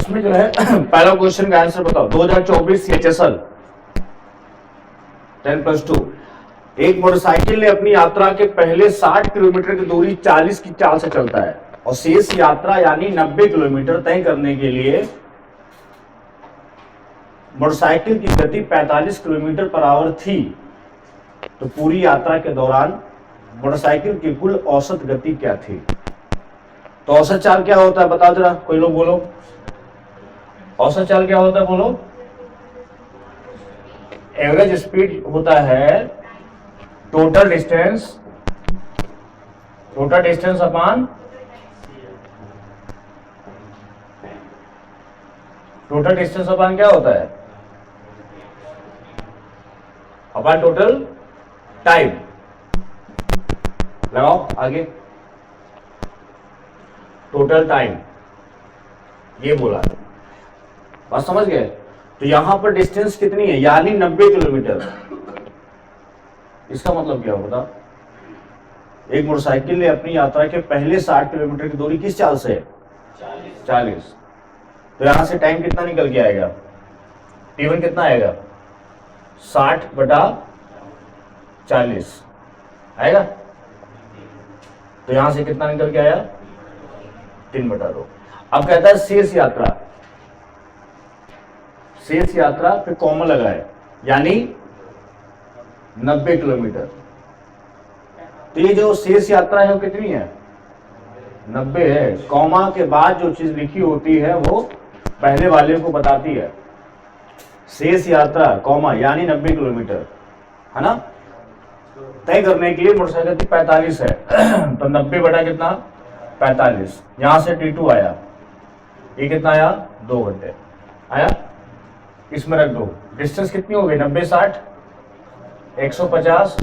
इसमें जो है पहला क्वेश्चन का आंसर बताओ। 2024 CHSL 10+2। एक मोटरसाइकिल ने अपनी यात्रा के पहले 60 किलोमीटर की दूरी 40 की चाल से चलता है और शेष यात्रा यानी 90 किलोमीटर तय करने के लिए मोटरसाइकिल की गति 45 किलोमीटर पर आवर थी, तो पूरी यात्रा के दौरान मोटरसाइकिल की कुल औसत गति क्या थी? तो औसत चाल क्या होता है बताओ जरा, कोई लोग बोलो। औसत चाल क्या होता है बोलो। एवरेज स्पीड होता है टोटल डिस्टेंस अपॉन क्या होता है? Upon total time. लगाओ आगे। टोटल टाइम ये बोला, बात समझ गए? तो यहां पर डिस्टेंस कितनी है? यानी 90 किलोमीटर। इसका मतलब क्या होता? एक मोटरसाइकिल ने अपनी यात्रा के पहले 60 किलोमीटर की दूरी किस चाल से? 40। तो यहां से टाइम कितना निकल के आएगा? T1 कितना आएगा? 60/40 आएगा। तो यहां से कितना निकल के आया? 3/2। अब कहता है शेष यात्रा पे कॉमा लगाए, यानी 90 किलोमीटर। तो ये जो शेष यात्रा है वो कितनी है? 90 है। कॉमा के बाद जो चीज लिखी होती है वो पहले वाले को बताती है। शेष यात्रा कॉमा यानी 90 किलोमीटर, है ना? तय करने के लिए मोटरसाइकिल की 45 है तो 90 बटा कितना? 45। यहां से T2 आया, ये कितना आया? 2 घंटे आया। इसमें रख दो। डिस्टेंस कितनी हो गई? 90 60 150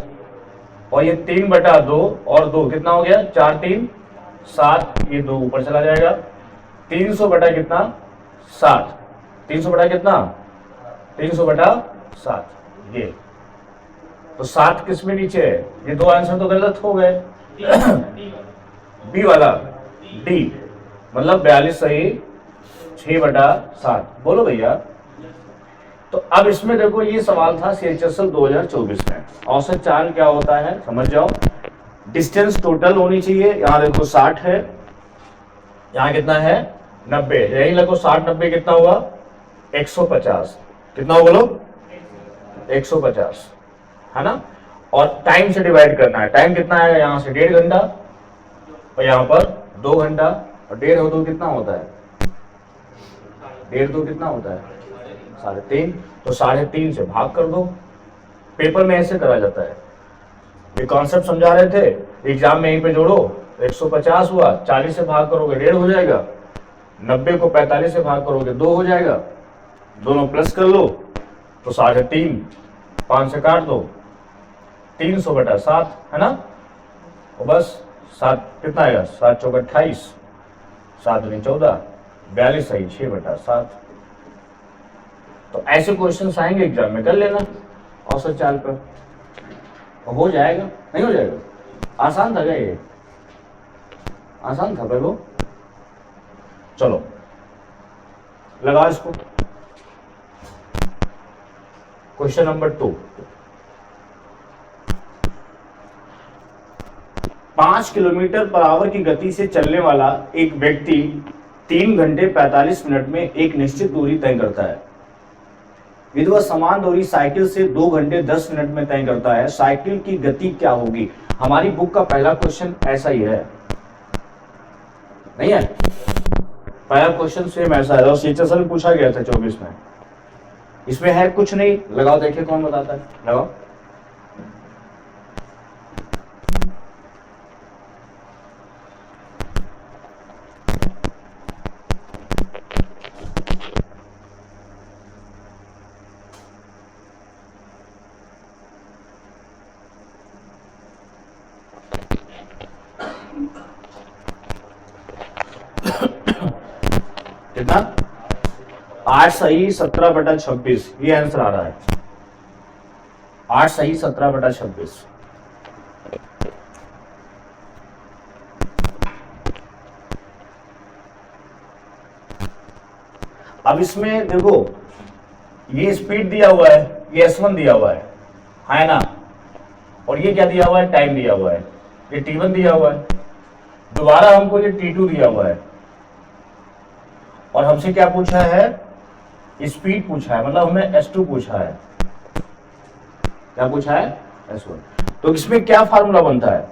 और ये 3/2 और 2 कितना हो गया? 4 3 7। ये 2 ऊपर चला जाएगा। 300 बटा कितना? 60। 300 बटा कितना? 300 बटा 7। ये तो 7 किस में नीचे है? ये दो आंसर तो गलत हो गए। बी वाला डी मतलब 42 सही 6/7। बोलो भैया। तो अब इसमें देखो, ये सवाल था CHSL 2024 में। औसत चाल क्या होता है समझ जाओ। डिस्टेंस टोटल होनी चाहिए। यहां देखो 60 है, यहां कितना है? 90। यही लगो 60 90 कितना हुआ? 150। कितना हो बोलो? 150, है ना? और टाइम से डिवाइड करना है। टाइम कितना आएगा? यहां से 1.5 घंटा और यहां पर 2 घंटा और 1.5 और 2 कितना होता है? 1.5 2 कितना होता है? 3.5। तो 3.5 से भाग कर दो। पेपर में ऐसे करा जाता है। ये कॉन्सेप्ट समझा रहे थे, एग्जाम में यहीं पे जोड़ो। 150 हुआ, 40 से भाग करोगे 1.5 हो जाएगा। 90 को 45 से भाग करोगे 2 हो जाएगा। दोनों प्लस कर लो तो 3.5। 5 से काट दो, 300/7, है ना? और बस 7 कितना आएगा? 7 चौक 28, 7 दूनी 14, 42 सही 6/7। तो ऐसे क्वेश्चंस आएंगे एग्जाम में, कर लेना औसत चाल पर, हो जाएगा। नहीं हो जाएगा? आसान था क्या ये? आसान था भाई वो। चलो लगाओ इसको। Question number 2। 5 kilometre per hour की गति से चलने वाला एक व्यक्ति 3 घंटे 45 मिनट में एक निश्चित दूरी तय करता है। यदि वह समान दूरी साइकिल से 2 घंटे 10 मिनट में तय करता है, साइकिल की गति क्या होगी? हमारी बुक का पहला क्वेश्चन ऐसा ही है, नहीं है? पहला क्वेश्चन सेम ऐसा है और CHSL में पूछा गया था 24 में। इसमें है कुछ नहीं। लगाओ देखिए कौन बताता है। लगाओ। कितना? 8 सही 17/26। ये आंसर आ रहा है। 8 सही 17/26। अब इसमें देखो, ये स्पीड दिया हुआ है, ये S1 दिया हुआ है ना, और ये क्या दिया हुआ है, टाइम दिया हुआ है, ये T1 दिया हुआ है। दोबारा हमको ये T2 दिया हुआ है, और हमसे क्या पूछा है, स्पीड पूछा है, मतलब हमें S2 पूछा है। क्या पूछा है, S1। तो इसमें क्या फार्मूला बनता है,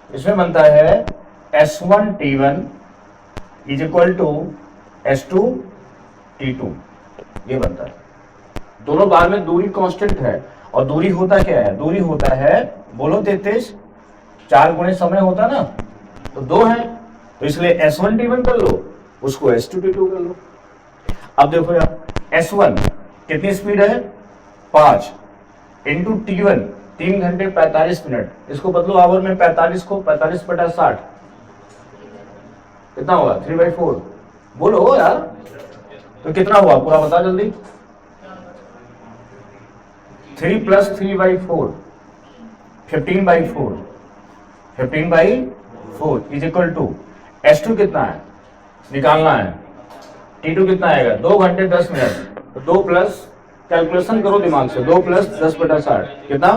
इसमें बनता है S1 T1 is equal to S2 T2, ये बनता है। दोनों बार में दूरी कांस्टेंट है, और दूरी होता क्या है, दूरी होता है, बोलो 33, 4 गुणे समय होता ना, तो 2 है, तो इसलिए S1 T1 कर लो, उसको S2 T2 कर लो। अब देखो यार, S1 कितनी स्पीड है, 5 इंटू T1 3 घंटे 45 मिनट, इसको बदलो आवर में, 45 को 45/60 कितना होगा, 3/4, बोलो यार, तो कितना हुआ पूरा बता जल्दी। 3 + 3/4 15/4 15/4 इज इक्वल टू S2 कितना है निकालना है, T2 कितना आएगा, 2 घंटे 10 मिनट, तो 2 प्लस, कैलकुलेशन करो दिमाग से, 2 + 10/60 कितना,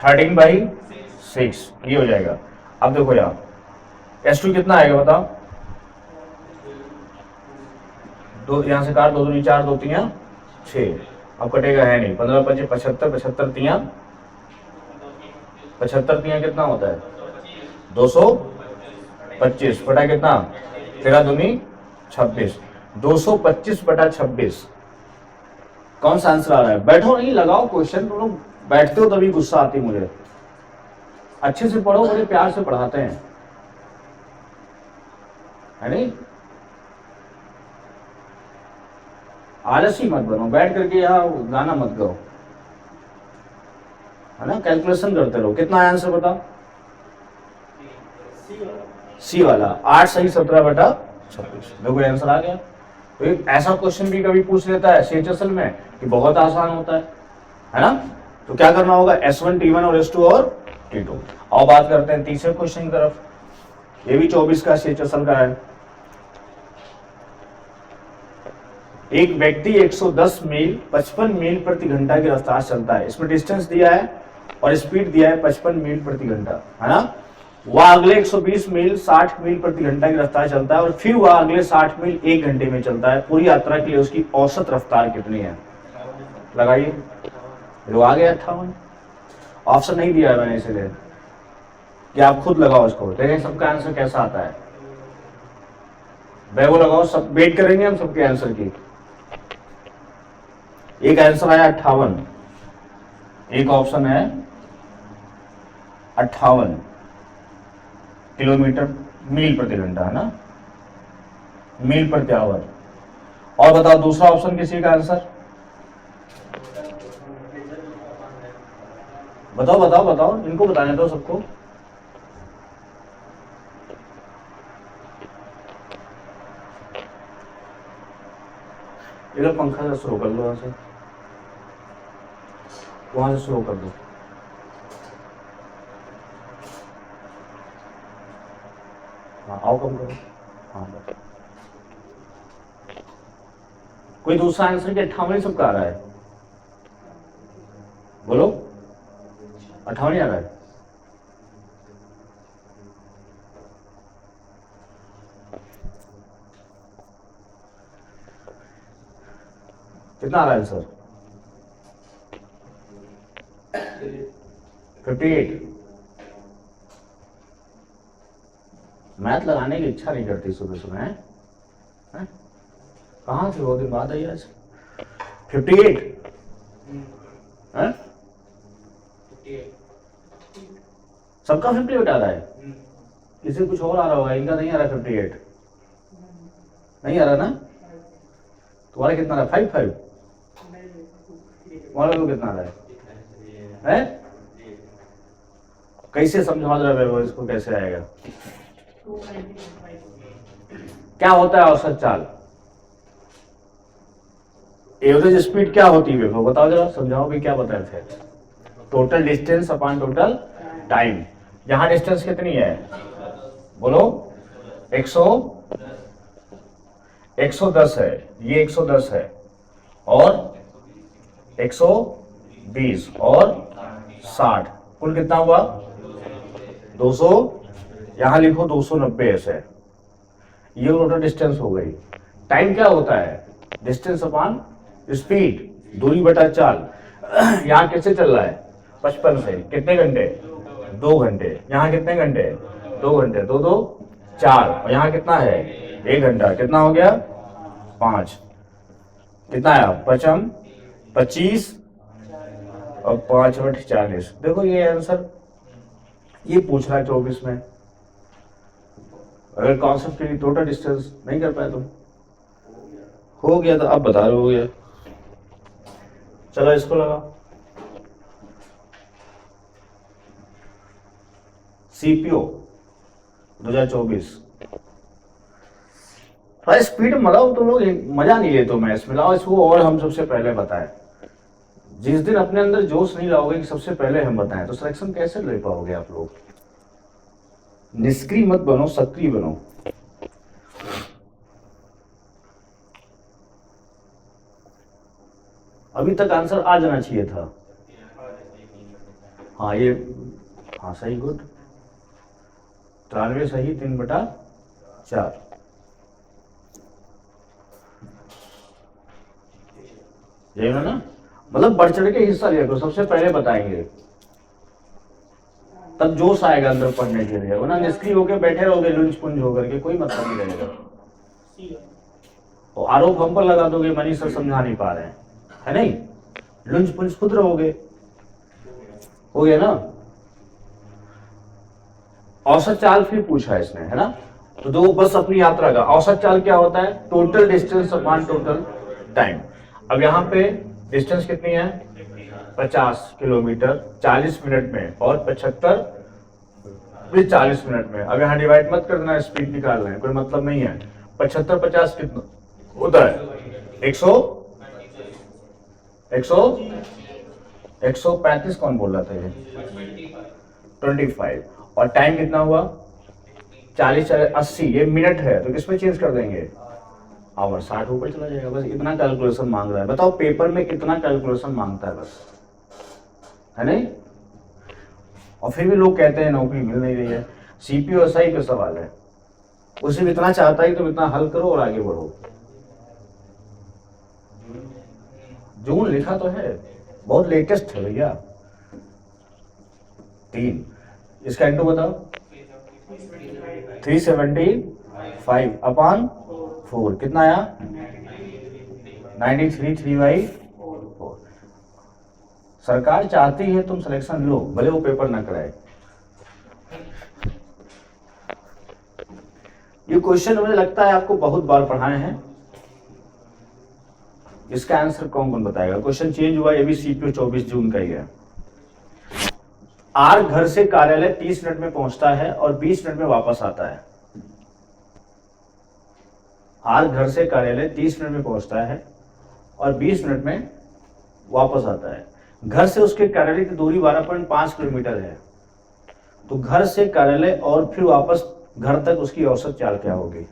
13/6, ये हो जाएगा। अब देखो यार, S2 कितना आएगा बताओ, दो यहां से काट, 2 दूनी 4, 2 3 6, अब कटेगा है नहीं, 15 × 5 = 75, 75 3 75 3 कितना होता है, 225 बटा कितना, 13 दूनी 26, 225/26। कौन सा आंसर आ रहा है, बैठो नहीं लगाओ क्वेश्चन, तुम लोग बैठते हो तभी गुस्सा आती मुझे, अच्छे से पढ़ो, बड़े प्यार से पढ़ाते हैं, है नहीं, आलसी मत बनो, बैठ करके यहाँ गाना मत गाओ, है ना, कैलकुलेशन करते रहो। कितना आंसर बताओ, सी वाला 8 सही 17/26, देखो आंसर आ गया। तो एक ऐसा क्वेश्चन भी कभी पूछ लेता है CHSL में कि बहुत आसान होता है ना, तो क्या करना होगा, S1 T1 और S2 और T2। और बात करते हैं तीसरे क्वेश्चन की तरफ, ये भी 24 का CHSL का है। एक व्यक्ति 110 मील 55 मील प्रति घंटा की रफ्तार से चलता है, इसमें डिस्टेंस दिया है और स्पीड दिया है 55 मील प्रति घंटा, है ना। वह अगले 120 मील 60 मील प्रति घंटा की रफ्तार चलता है, और फिर वह अगले 60 मील 1 घंटे में चलता है। पूरी यात्रा के लिए उसकी औसत रफ्तार कितनी है, लगाइए। तो आ गया 58, ऑप्शन नहीं दिया है मैंने इसलिए कि आप खुद लगाओ इसको, देखें सबका आंसर कैसा आता है। वो लगाओ, सब वेट करेंगे हम सबके आंसर की। एक आंसर आया 58, एक ऑप्शन है 58 किलोमीटर मील प्रति घंटा, है ना, मील प्रति आवर। और बताओ दूसरा ऑप्शन किसी का आंसर बताओ बताओ बताओ, इनको बताने दो सबको। इधर पंखा से शुरू कर लो, वहां से शुरू कर दो। हाँ आओ, कम करो। हाँ बस, कोई दूसरा आंसर के 58 सबका आ रहा है, बोलो 58 आ रहा है। कितना आ रहा है आंसर, 58। मैथ लगाने की इच्छा नहीं करती सुबह सुबह, है कहाँ से, 2 दिन बाद आई आज। 58 है, सबका 58 आ रहा है, किसी कुछ और आ रहा होगा, इनका नहीं आ रहा 58, नहीं आ रहा ना। तुम्हारा कितना आ रहा है, 55, तुम्हारा को कितना आ रहा है? कैसे समझा रहे हो इसको, कैसे आएगा, क्या होता है औसत चाल, एवरेज स्पीड क्या होती है, बताओ जरा, समझाओ भी, क्या बताए थे, total distance upon total time. यहां डिस्टेंस कितनी है, बोलो 110 है, ये 110 है और 120 और 60, कुल कितना हुआ 200, यहां लिखो 290 ऐसे, ये टोटल डिस्टेंस हो गई। टाइम क्या होता है, डिस्टेंस अपॉन स्पीड, दूरी बटा चाल। यहाँ कैसे चल रहा है 55 से, कितने घंटे 2 घंटे, यहाँ कितने घंटे 2 घंटे, 2 2 4, और यहाँ कितना है 1 घंटा, कितना हो गया 5, कितना आया 55 25 और 5 बटे 40। देखो ये आंसर ये पूछ रहा है 24 में। अगर कॉन्सेप्ट के लिए टोटल डिस्टेंस नहीं कर पाए तुम, हो गया तो अब बता रहे हो गया। चलो इसको लगा, सीपीओ 2024। थोड़ा स्पीड मलाओ, तुम लोग मजा नहीं लेते हो मैथ्स में, लाओ इसको और हम सबसे पहले बताएं। जिस दिन अपने अंदर जोश नहीं लाओगे कि सबसे पहले हम बताएं, तो सिलेक्शन कैसे ले पाओगे आप लोग। निष्क्रिय मत बनो, सक्रिय बनो। अभी तक आंसर आ जाना चाहिए था। हाँ ये, हाँ सही, गुड, 93 सही, 3/4। यही ना, मतलब बढ़ चढ़ के हिस्सा लिया करो, सबसे पहले बताएंगे तब जोश आएगा अंदर पढ़ने के लिए, वरना निष्क्रिय होकर बैठे रहोगे लुंज पुंज होकर के, कोई मतलब नहीं रहेगा। और आरोप हम पर लगा दोगे मनीष सर समझा नहीं पा रहे हैं, है नहीं, लुंज पुंज खुद रहोगे। हो गया ना। औसत चाल फिर पूछा है इसने, है ना, तो दो बस अपनी यात्रा का औसत चाल क्या होता है, total distance upon total time. अब यहाँ पे डिस्टेंस कितनी है 50 किलोमीटर 40 मिनट में, और 75 भी 40 मिनट में। अब यहाँ डिवाइड मत करना, स्पीड निकालना है, कोई मतलब नहीं है। 75 50 कितना होता है 135 कौन बोल रहा था ये 25, और टाइम कितना हुआ 40 80, ये मिनट है तो किसमें चेंज कर देंगे आवर, 60 ऊपर चला जाएगा। बस इतना कैलकुलेशन मांग रहा है, बताओ पेपर में कितना कैलकुलेशन मांगता है, बस, है नहीं। और फिर भी लोग कहते हैं नौकरी मिल नहीं रही है। सीपीओ एसआई पे सवाल है, उसे भी इतना चाहता ही तो इतना हल करो और आगे बढ़ो। जून लिखा तो है, बहुत लेटेस्ट है भैया। 3, इसका इंटू बताओ 375 अपॉन 4, कितना आया 93 3/4। सरकार चाहती है तुम सिलेक्शन लो, भले वो पेपर ना कराए। ये क्वेश्चन मुझे लगता है आपको बहुत बार पढ़ाए हैं। इसका आंसर कौन कौन बताएगा। क्वेश्चन चेंज हुआ, ये भी सीपीओ 24 जून का ही है। आर घर से कार्यालय 30 मिनट में पहुंचता है और 20 मिनट में वापस आता है। आर घर से कार्यालय 30 मिनट में पहुंचता है और 20 मिनट में वापस आता है। घर से उसके कार्यालय की दूरी 12.5 किलोमीटर है। तो घर से कार्यालय और फिर वापस घर तक उसकी औसत चाल क्या होगी।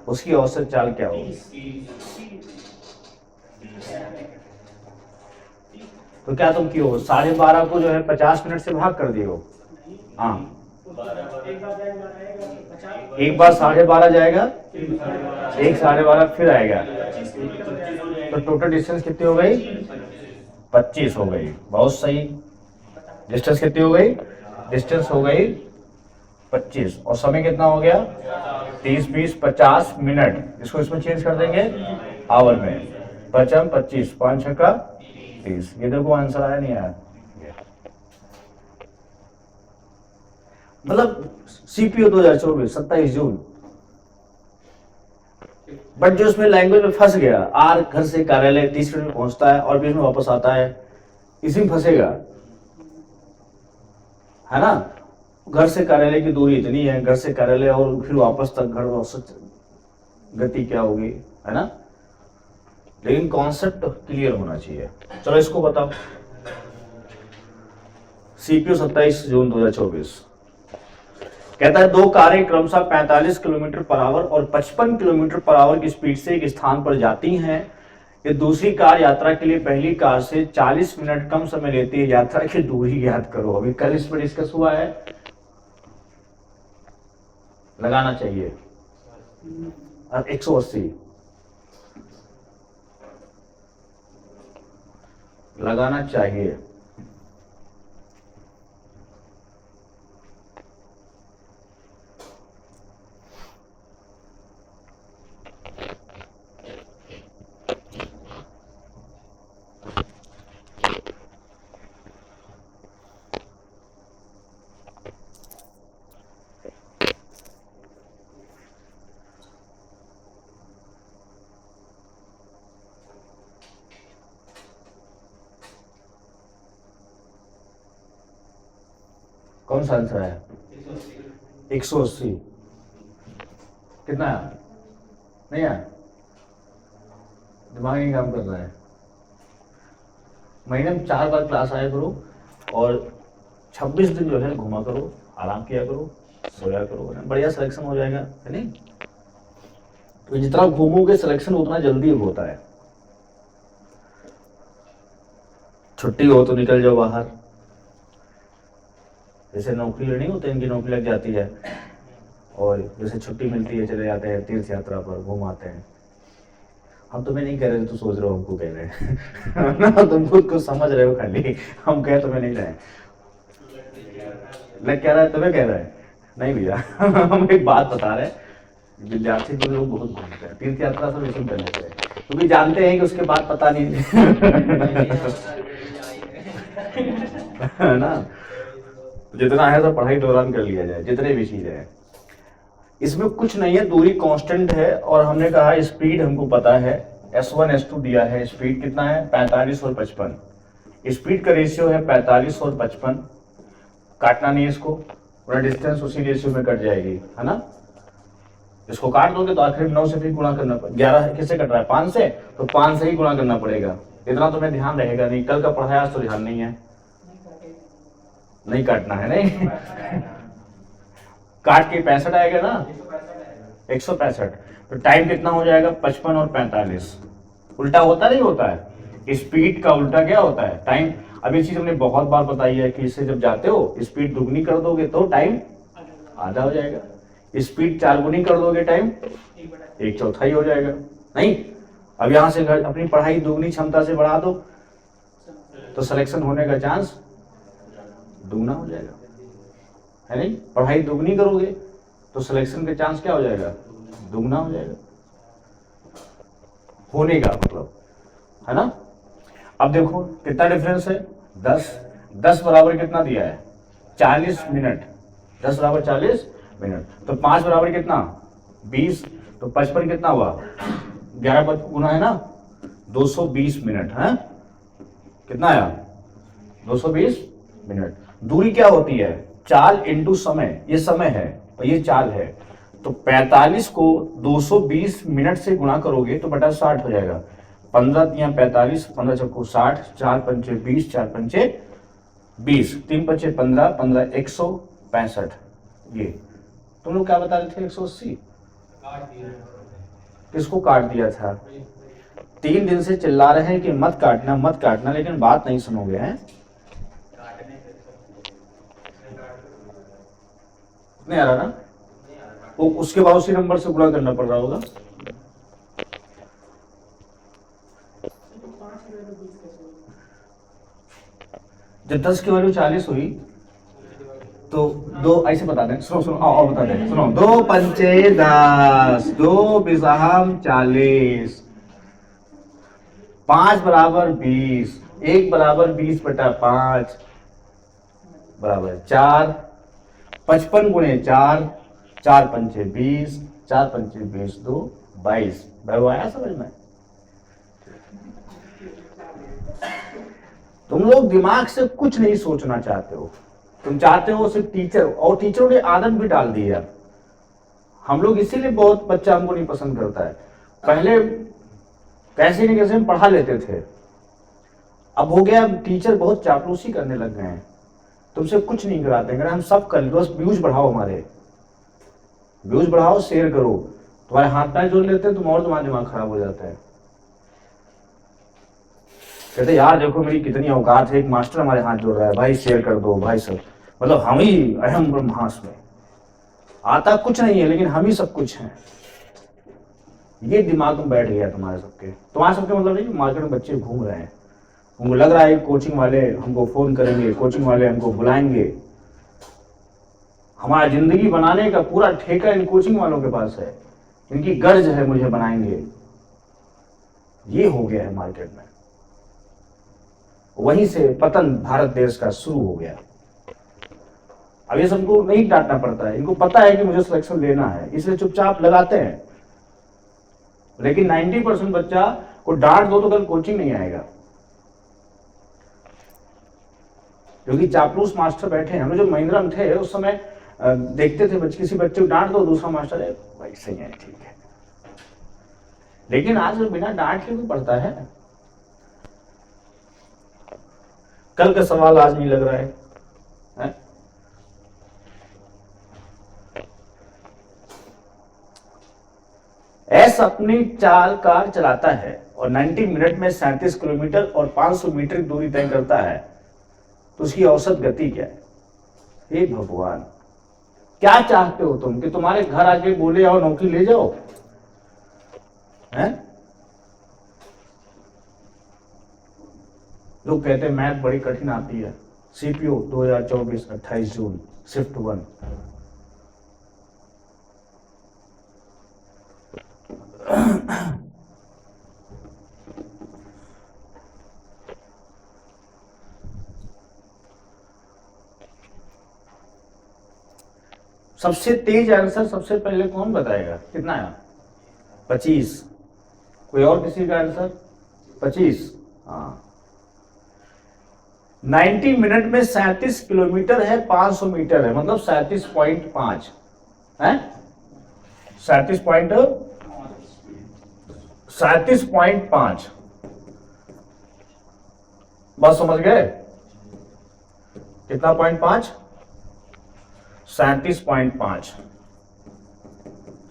उसकी औसत चाल क्या होगी। तो क्या तुम किए हो 12:30 को जो है 50 मिनट से भाग कर दिए हो। हाँ, एक बार 12:30 जाएगा, एक 12:30 फिर आएगा, तो टोटल डिस्टेंस कितनी हो गई 25 हो गई। बहुत सही, डिस्टेंस कितनी हो गई, डिस्टेंस हो गई 25, और समय कितना हो गया 30 20 50 मिनट। इसको इसमें चेंज कर देंगे आवर में, 55 25 5 6 का 30। ये देखो आंसर आया नहीं आया। मतलब सीपीओ 2024 27 जून। बट जो उसमें लैंग्वेज में फंस गया, आर घर से कार्यालय 30 मिनट में पहुंचता है और 20 में वापस आता है, इसी में फंसेगा, है ना। घर से कार्यालय की दूरी इतनी है, घर से कार्यालय और फिर वापस तक घर औसत गति क्या होगी, है ना। लेकिन कॉन्सेप्ट क्लियर होना चाहिए। चलो इसको बताओ, सीपीओ 27 जून 2024। कहता है दो कारें क्रमशः 45 किलोमीटर पर आवर और 55 किलोमीटर पर आवर की स्पीड से एक स्थान पर जाती हैं। ये दूसरी कार यात्रा के लिए पहली कार से 40 मिनट कम समय लेती है। यात्रा की दूरी ज्ञात करो। अभी कल इस पर डिस्कस हुआ है, लगाना चाहिए। अब 180 लगाना चाहिए। कौन सा आंसर है? 180। कितना है? नहीं है, दिमाग नहीं काम कर रहा है। महीने में 4 बार क्लास आया करो और 26 दिन जो है घुमा करो, आराम किया करो, सोया करो, बढ़िया सिलेक्शन हो जाएगा, है नहीं? तो जितना घूमोगे सिलेक्शन उतना जल्दी होता है। छुट्टी हो तो निकल जाओ बाहर। जैसे नौकरी नहीं होते, इनकी नौकरी लग जाती है और जैसे छुट्टी मिलती है चले जाते हैं तीर्थ यात्रा पर, घूम आते हैं। हम तुम्हें नहीं कह रहे, तो सोच रहे हो हमको कह रहे हैं। तुम खुद को समझ रहे हो खाली, हम कह तुम्हें नहीं रहे। लग कह रहा है, तुम्हें कह रहा है नहीं भैया। हम एक बात बता रहे हैं, विद्यार्थी जो लोग बहुत घूमते हैं तीर्थ यात्रा सब इसमें कर लेते हैं, क्योंकि जानते हैं कि उसके बाद पता नहीं है ना। जितना है तो पढ़ाई दौरान कर लिया जाए, जितने भी चीजें हैं। इसमें कुछ नहीं है, दूरी कांस्टेंट है और हमने कहा स्पीड हमको पता है, S1 S2 दिया है। स्पीड कितना है? 45 और 55। स्पीड का रेशियो है 45 और 55। काटना नहीं है इसको, पूरा डिस्टेंस उसी रेशियो में कट जाएगी, है ना। इसको काट दोगे तो आखिर 9 से फिर गुणा करना पड़ेगा। 11 किससे कट रहा है? 5 से, तो 5 से ही गुणा करना पड़ेगा। इतना तुम्हें ध्यान रहेगा नहीं, कल का पढ़ाया आज तो ध्यान नहीं है। नहीं काटना है, नहीं काट के 65 आएगा ना, 165। तो टाइम कितना हो जाएगा? 55 और 45। उल्टा होता नहीं होता है, स्पीड का उल्टा क्या होता है? टाइम। अब ये चीज हमने बहुत बार बताई है कि इससे जब जाते हो स्पीड दुगनी कर दोगे तो टाइम आधा हो जाएगा, स्पीड 4 गुनी कर दोगे टाइम 1/4 हो जाएगा। नहीं, अब यहां से अपनी पढ़ाई दुगनी क्षमता से बढ़ा दो तो सिलेक्शन होने का चांस दुगना हो जाएगा, है नहीं। पढ़ाई दुगनी करोगे तो सिलेक्शन का चांस क्या हो जाएगा? दुगना हो जाएगा, होने का मतलब, है ना। अब देखो कितना डिफरेंस है? 10। 10 बराबर कितना दिया है? 40 मिनट। 10 बराबर 40 मिनट। तो 5 बराबर कितना? 20। तो 55 कितना हुआ? 11 गुना है ना, 220 मिनट है। कितना आया? 220 मिनट। दूरी क्या होती है? चाल इंटू समय। ये समय है और ये चाल है। तो 45 को 220 मिनट से गुणा करोगे तो बटा 60 हो जाएगा। 15 या 45, 15 चौको 60, 4 पंचे 20, 4 पंचे 20, 3 पंचे 15, 15 165। ये तुम लोग क्या बता रहे थे? 180 किसको काट दिया था? 3 दिन से चिल्ला रहे हैं कि मत काटना मत काटना, लेकिन बात नहीं सुनोगे हैं। नहीं आ रहा ना, वो उसके बाद उसी नंबर से गुणा करना पड़ रहा होगा। जब 10 की वैल्यू 40 हुई तो दो ऐसे बता दें, सुनो सुनो आओ बता दें, सुनो। 2 पंचे 10, 2 बिसाहम 40, 5 बराबर 20, 1 बराबर 20/5 बराबर 4, 55 गुणे 4, 4 पंचे 20, 4 पंचे 20, 2 22। भाई आया समझ में? तुम लोग दिमाग से कुछ नहीं सोचना चाहते हो, तुम चाहते हो सिर्फ टीचर, और टीचरों ने आदत भी डाल दी है। हम लोग इसीलिए बहुत बच्चा हमको नहीं पसंद करता है। पहले कैसे नहीं कैसे हम पढ़ा लेते थे, अब हो गया टीचर बहुत चापलूसी करने लग गए हैं। तुमसे कुछ नहीं कराते हैं, हम सब कर लो, बस व्यूज बढ़ाओ हमारे, व्यूज बढ़ाओ, शेयर करो। तुम्हारे हाथ पैर जोड़ लेते हैं तुम और तुम्हारा दिमाग खराब हो जाता है। कहते यार देखो मेरी कितनी औकात है, एक मास्टर हमारे हाथ जोड़ रहा है, भाई शेयर कर दो भाई सब, मतलब हम ही अहम ब्रह्मास्मि, आता कुछ नहीं है लेकिन हम ही सब कुछ हैं। ये दिमाग में बैठ गया तुम्हारे सबके, तुम्हारे सबके मतलब नहीं, मार्केट में बच्चे घूम रहे हैं, उनको लग रहा है कोचिंग वाले हमको फोन करेंगे, कोचिंग वाले हमको बुलाएंगे, हमारा जिंदगी बनाने का पूरा ठेका इन कोचिंग वालों के पास है, इनकी गर्ज है मुझे बनाएंगे। ये हो गया है मार्केट में, वहीं से पतन भारत देश का शुरू हो गया। अब ये सबको नहीं डांटना पड़ता है, इनको पता है कि मुझे सिलेक्शन लेना है, इसलिए चुपचाप लगाते हैं। लेकिन 90% बच्चा को डांट दो तो कल कोचिंग नहीं आएगा, क्योंकि चापलूस मास्टर बैठे हैं। हम लोग जो महिंद्रा में थे उस समय देखते थे किसी बच्चे को डांट दो, दूसरा मास्टर है भाई सही है ठीक है। लेकिन आज बिना डांट के भी पढ़ता है। कल का सवाल आज नहीं लग रहा है? एस अपनी चाल कार चलाता है और 90 मिनट में 37 किलोमीटर और 500 मीटर की दूरी तय करता है, तो उसकी औसत गति क्या है? हे भगवान, क्या चाहते हो तुम कि तुम्हारे घर आके बोले आओ नौकरी ले जाओ? हैं? लोग कहते हैं मैथ बड़ी कठिन आती है। सीपीओ 2024 28 जून शिफ्ट 1। सबसे तेज आंसर सबसे पहले कौन बताएगा? कितना है? 25। कोई और किसी का आंसर? 25। हाँ, 90 मिनट में 37 किलोमीटर है, 500 मीटर है, मतलब 37.5 है। 37.5 बस समझ गए? कितना 0.5? 37.5।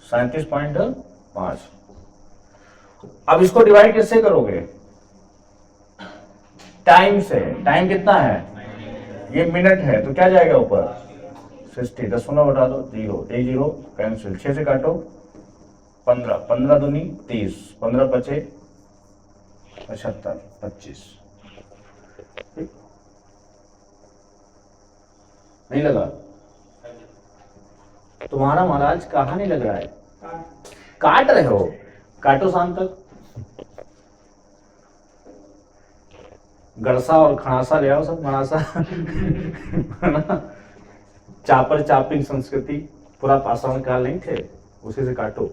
37.5। अब इसको डिवाइड कैसे करोगे? टाइम से। टाइम कितना है? ये मिनट है तो क्या जाएगा ऊपर? 60। 10 बटा दो, 0 1 0 कैंसिल, 6 से काटो 15, 15 दूनी 30, 15 बचे 75, 25। नहीं लगा? तुम्हारा महाराज कहाँ नहीं लग रहा है? काट रहे हो, काटो शाम तक। गड़सा और खड़ासा ले आओ सब, मनासा चापर चापिंग संस्कृति, पूरा पाषाण काल नहीं थे, उसी से काटो।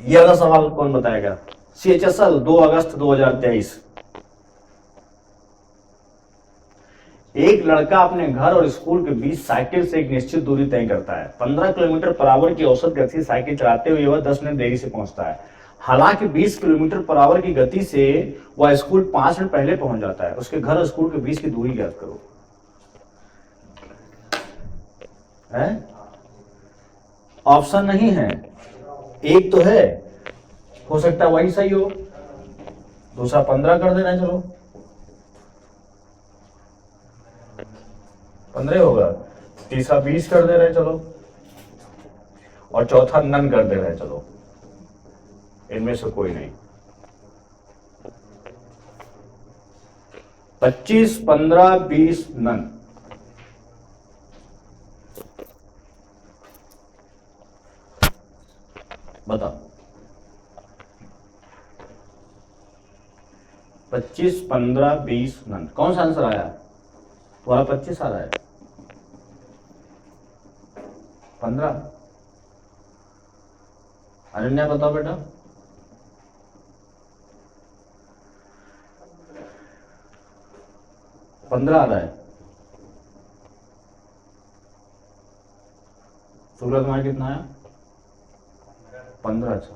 ये अगला सवाल कौन बताएगा? CHSL 2 अगस्त 2023। एक लड़का अपने घर और स्कूल के बीच साइकिल से एक निश्चित दूरी तय करता है। 15 किलोमीटर पर आवर की औसत गति साइकिल चलाते हुए वह 10 मिनट देरी से पहुंचता है। हालांकि 20 किलोमीटर पर आवर की गति से वह स्कूल 5 मिनट पहले पहुंच जाता है। उसके घर और स्कूल के बीच की दूरी ज्ञात करो। ऑप्शन नहीं है, एक तो है, हो सकता है वही सही हो, दूसरा 15 कर देना, चलो 15 होगा, तीसरा 20 कर दे रहे चलो, और चौथा नन कर दे रहे चलो। इनमें से कोई नहीं। 25, 15, 20 नन। बताओ। 25, 15, 20 नन, कौन सा आंसर आया? तुम्हारा 25 आ रहा है, 15। अनन्या बताओ बेटा। 15 आ रहा है। सूरज तुम्हारा कितना आया? 15। अच्छा,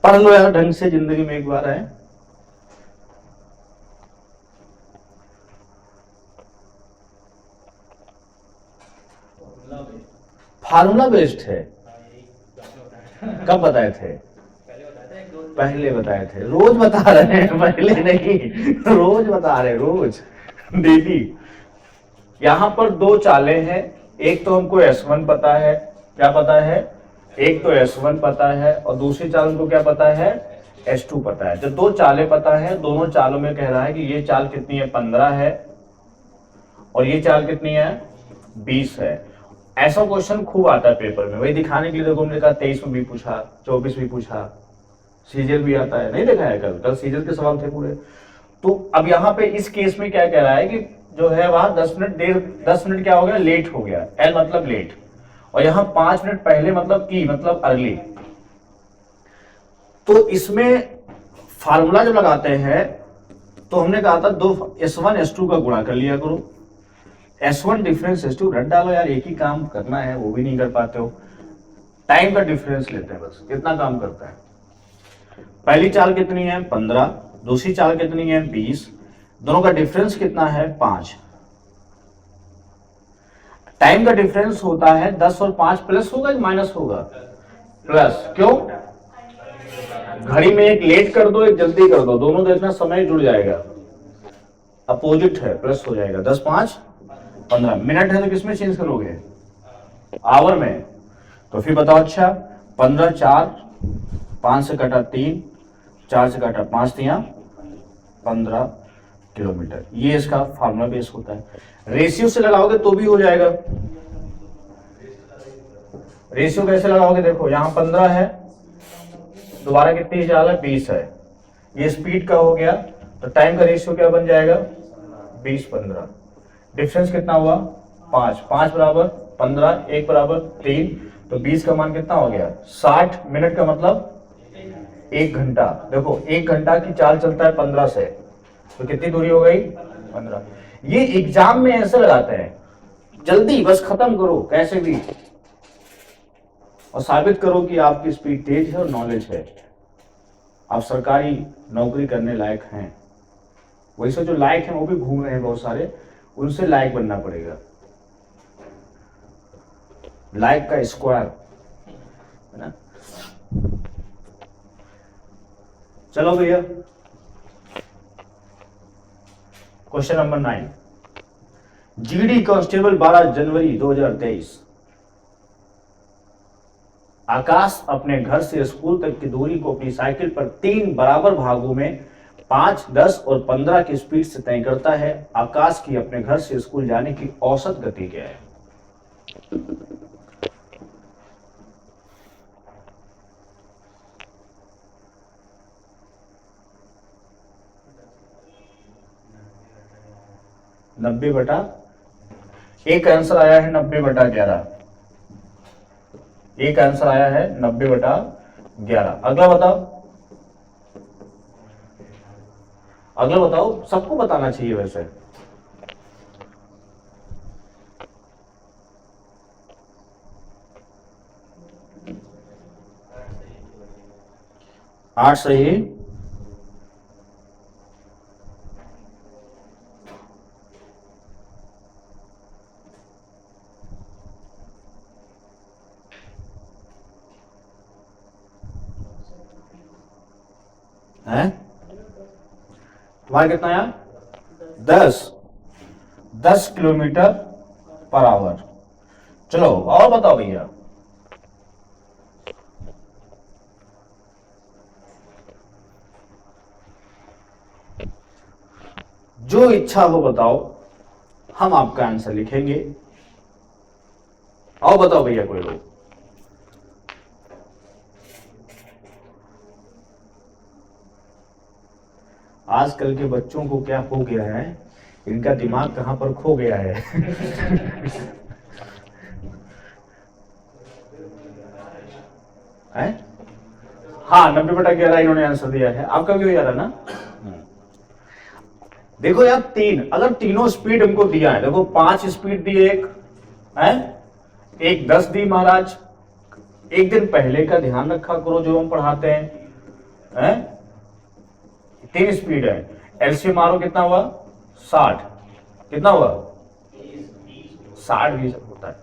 पढ़ लो यार ढंग से, जिंदगी में एक बार है। फार्मूला बेस्ड है। कब बताए थे? पहले बताए थे। रोज बता रहे हैं, पहले नहीं, रोज बता रहे, रोज डेली। यहां पर दो चालें हैं, एक तो हमको S1 पता है, क्या पता है? एक तो S1 पता है और दूसरी चाल हमको क्या पता है? S2 पता है। जब दो चालें पता है, दोनों चालों में कह रहा है कि ये चाल कितनी है? 15 है और ये चाल कितनी है? 20 है। ऐसा क्वेश्चन खूब आता है पेपर में। वही दिखाने के लिए देखो हमने कहा 23 में भी पूछा, 24 भी पूछा, सीजल भी आता है। नहीं देखा है? कल सीजल के सवाल थे पूरे। तो अब यहाँ पे इस केस में क्या कह रहा है कि जो है वहां 10 मिनट देर, 10 मिनट क्या हो गया? लेट हो गया। एल मतलब लेट, और यहाँ 5 मिनट पहले मतलब की मतलब अर्ली। तो इसमें फार्मूला जब लगाते हैं तो हमने कहा था दो S1 S2 का गुणा कर लिया करो। S1 डिफरेंस S2 रट डालो यार, एक ही काम करना है, वो भी नहीं कर पाते हो। टाइम का डिफरेंस लेते हैं, बस कितना काम करता है। पहली चाल कितनी है? 15, दूसरी चाल कितनी है? 20, दोनों का डिफरेंस कितना है? 5। टाइम का डिफरेंस होता है 10 और 5 प्लस होगा कि माइनस होगा? प्लस। क्यों? घड़ी में एक लेट कर दो, एक जल्दी कर दो, दोनों देखना समय जुड़ जाएगा, अपोजिट है, प्लस हो जाएगा। 10 5 15 मिनट है तो किसमें चेंज करोगे? आवर में। तो फिर बताओ, अच्छा 15 4, 5 से कटा 3, 4 से काटा 5, 15 किलोमीटर। ये इसका फार्मूला बेस होता है। रेशियो से लगाओगे तो भी हो जाएगा। रेशियो कैसे लगाओगे? देखो यहां 15 है, दोबारा कितनी चाल है? 20 है। ये स्पीड का हो गया, तो टाइम का रेशियो क्या बन जाएगा? 20 15। डिफरेंस कितना हुआ? 5 5 बराबर 15, 1 बराबर 3, तो 20 का मान कितना हो गया? 60 मिनट का मतलब 1 घंटा। देखो 1 घंटा की चाल चलता है 15 से, तो कितनी दूरी हो गई? 15। ये एग्जाम में ऐसे लगाते हैं, जल्दी बस खत्म करो कैसे भी, और साबित करो कि आपकी स्पीड तेज है और नॉलेज है, आप सरकारी नौकरी करने लायक हैं। वैसे जो लायक हैं वो भी घूम रहे हैं बहुत सारे, उनसे लायक बनना पड़ेगा। लायक का स्क्वायर है ना। चलो भैया, क्वेश्चन नंबर 9। जीडी कांस्टेबल 12 जनवरी 2023। आकाश अपने घर से स्कूल तक की दूरी को अपनी साइकिल पर 3 बराबर भागों में 5, 10 और 15 की स्पीड से तय करता है। आकाश की अपने घर से स्कूल जाने की औसत गति क्या है? नब्बे बटा, एक आंसर आया है 90/11। एक आंसर आया है 90/11। अगला बताओ, अगला बताओ, सबको बताना चाहिए वैसे। 8 सही है। तुम्हारा कितना आया? 10 किलोमीटर पर आवर। चलो और बताओ भैया। जो इच्छा हो बताओ, हम आपका आंसर लिखेंगे। आओ बताओ भैया कोई लोग। आजकल के बच्चों को क्या हो गया है, इनका दिमाग कहां पर खो गया है। है? हाँ 90/11 इन्होंने आंसर दिया है। आपका भी हो जा रहा ना? देखो यार, तीन, अगर तीनों स्पीड हमको दिया है, देखो 5 स्पीड दी एक है, एक 10 दी महाराज। एक दिन पहले का ध्यान रखा करो जो हम पढ़ाते हैं। 3 स्पीड है, एलसीएम मारो कितना हुआ? 60। कितना हुआ? 60 भी होता है।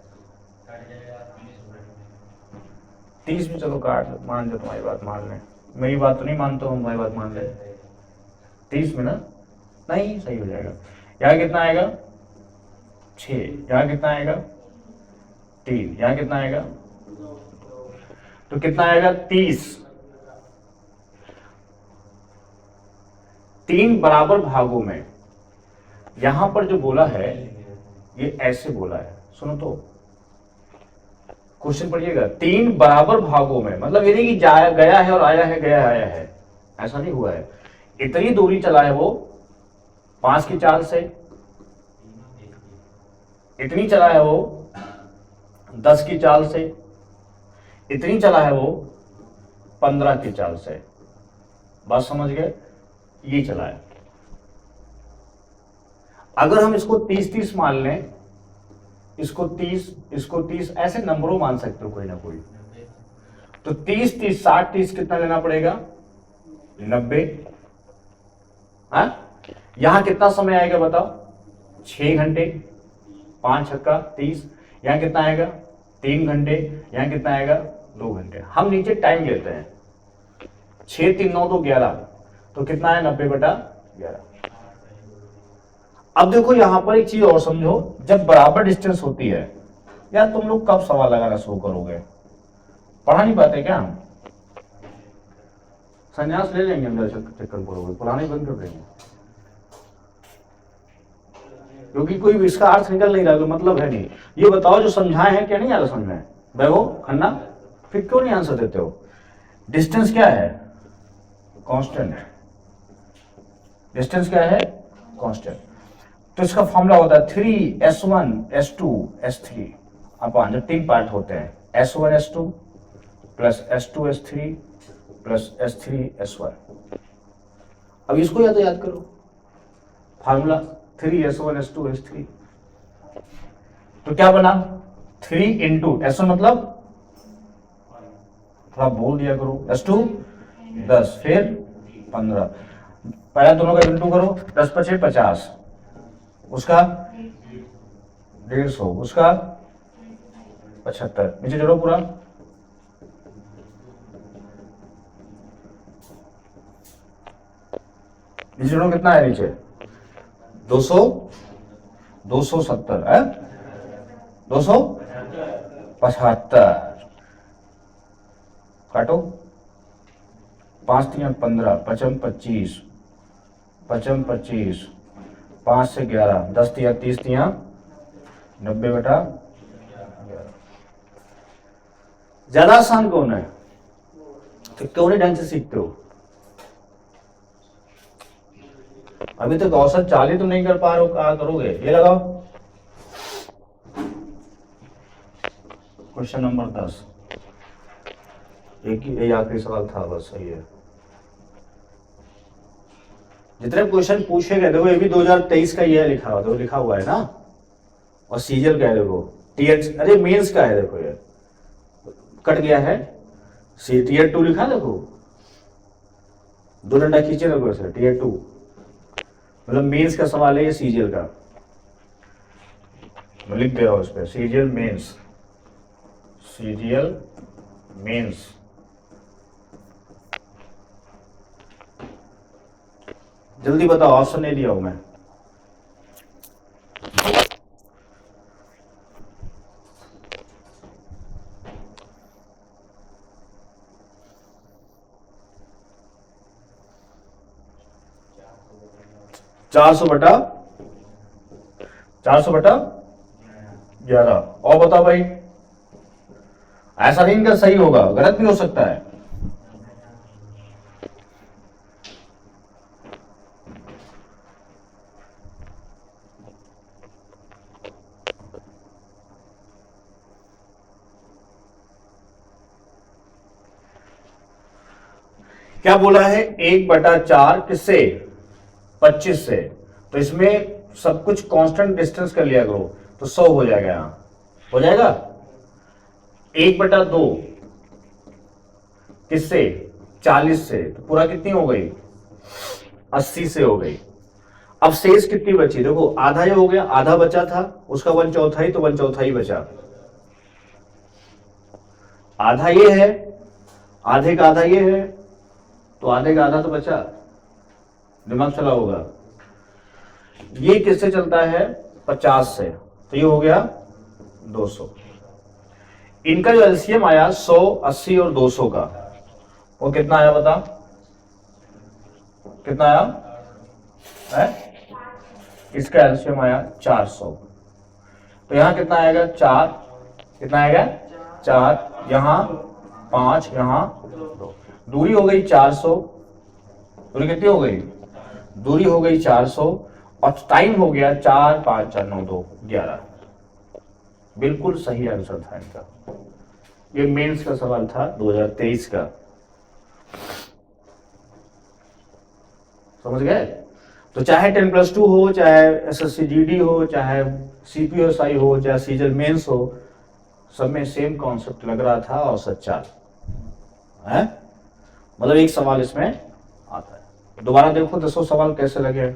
30 भी चलो काट लो, मान लो, तुम्हारी बात मान लें, मेरी बात तो नहीं मानते हो, तुम्हारी बात मान ले। 30 में ना, नहीं सही हो जाएगा। यहाँ कितना आएगा 6, यहाँ कितना आएगा 3, यहाँ कितना आएगा, तो कितना आएगा 30। 3 बराबर भागों में, यहां पर जो बोला है ये ऐसे बोला है, सुनो तो क्वेश्चन पढ़िएगा। 3 बराबर भागों में, मतलब ये नहीं कि जाया गया है और आया है, गया आया है, ऐसा नहीं हुआ है। इतनी दूरी चला है वो 5 की चाल से, इतनी चला है वो 10 की चाल से, इतनी चला है वो 15 की चाल से। बात समझ गए, ये चला है। अगर हम इसको 30-30 मान लें, इसको 30, इसको 30, ऐसे नंबरों मान सकते हो कोई ना कोई, तो 30-30 60-30 कितना लेना पड़ेगा 90। हाँ, यहां कितना समय आएगा बताओ 6 घंटे, 5 छक्का 30, यहां कितना आएगा 3 घंटे, यहां कितना आएगा 2 घंटे। हम नीचे टाइम लेते हैं, 6 3 9 तो 11, तो कितना है 90/11। अब देखो यहां पर एक चीज और समझो, जब बराबर डिस्टेंस होती है, यार तुम लोग कब सवाल लगाना शुरू करोगे, पढ़ा नहीं पाते क्या हम, संन्यास ले लेंगे अंदर चक्कर करोगे, पढ़ाने बंद कर देंगे, क्योंकि कोई इसका अर्थ निकल नहीं रहा, तो मतलब है नहीं। ये बताओ जो समझाए हैं क्या नहीं आ रहा समझ में, वैभव खन्ना, फिर क्यों नहीं आंसर देते हो। डिस्टेंस क्या है कांस्टेंट, डिस्टेंस क्या है कांस्टेंट, तो इसका फॉर्मूला होता है 3s1 s2 s3 अपॉन, जब 3 पार्ट होते हैं, s1 s2 plus s2 s3 plus s3 s1। अब इसको या तो याद करो फॉर्मूला 3s1 s2 s3, तो क्या बना 3 इंटू s1 मतलब थोड़ा बोल दिया करो, s2 10, फिर 15, पहले दोनों का इंटू करो, 10 5 50, उसका 150, उसका 75, नीचे जोड़ो पूरा, नीचे जोड़ो कितना है नीचे 200 270 है 275, काटो 5 3 15, 55 25, 55 25, 5 से 11, 10 3 30 3 90/11। ज्यादा आसान कौन है, तो क्यों नहीं ढंग से सीखते हो, अभी तक औसत 40 तुम नहीं कर पा रहे हो, कहा करोगे। ये लगाओ क्वेश्चन नंबर 10, एक ही आखिरी सवाल था बस, सही है। जितने क्वेश्चन पूछे गए देखो, ये भी 2023 का ये लिखा हुआ, देखो लिखा हुआ है ना, और सीजल का है देखो, टीएच, अरे मेंस का है देखो, ये कट गया है, सी टीयर 2 लिखा देखो, 2 डंडा खींचे देखो ऐसे, टीयर 2 मतलब मेंस का सवाल है ये, सीजीएल का लिख गया उस पर, सीजीएल मेंस, सीजीएल मेंस। जल्दी बताओ, ऑप्शन नहीं दिया हूं मैं। चार सौ बटा 11। और बताओ भाई, ऐसा नहीं इनका सही होगा, गलत भी हो सकता है। क्या बोला है 1/4 किससे 25 से, तो इसमें सब कुछ कांस्टेंट डिस्टेंस कर लिया करो, तो 100 हो जाएगा, यहां हो जाएगा 1/2 किससे 40 से, तो पूरा कितनी हो गई 80 से हो गई। अब शेष कितनी बची, देखो आधा ये हो गया, आधा बचा था, उसका 1/4, तो 1/4 बचा, आधा ये है, आधे का आधा ये है, तो आधे का आधा तो बचा, दिमाग चला होगा। ये किससे चलता है? 50 से, तो ये हो गया 200। इनका जो एलसीएम आया 100, 80 और 200 का, वो कितना आया बता? कितना आया है? इसका एलसीएम आया 400। तो यहां कितना आएगा? 4। कितना आएगा? 4, यहां 5, यहां 2। दूरी हो गई 400। दूरी कितनी हो गई? दूरी हो गई 400 और टाइम हो गया 4, 5, 4, 9, 2, 11। बिल्कुल सही आंसर था इनका। ये मेंस का सवाल था 2023 का। समझ गए? तो चाहे 10+2 हो, चाहे एसएससी जीडी हो, चाहे सीपीएसआई हो, चाहे सीजल मेंस हो, सब में सेम कॉन्सेप्ट लग रहा था और सच्चा है। मतलब एक सवाल इसमें आता है। दोबारा देखो 10 सवाल कैसे लगे।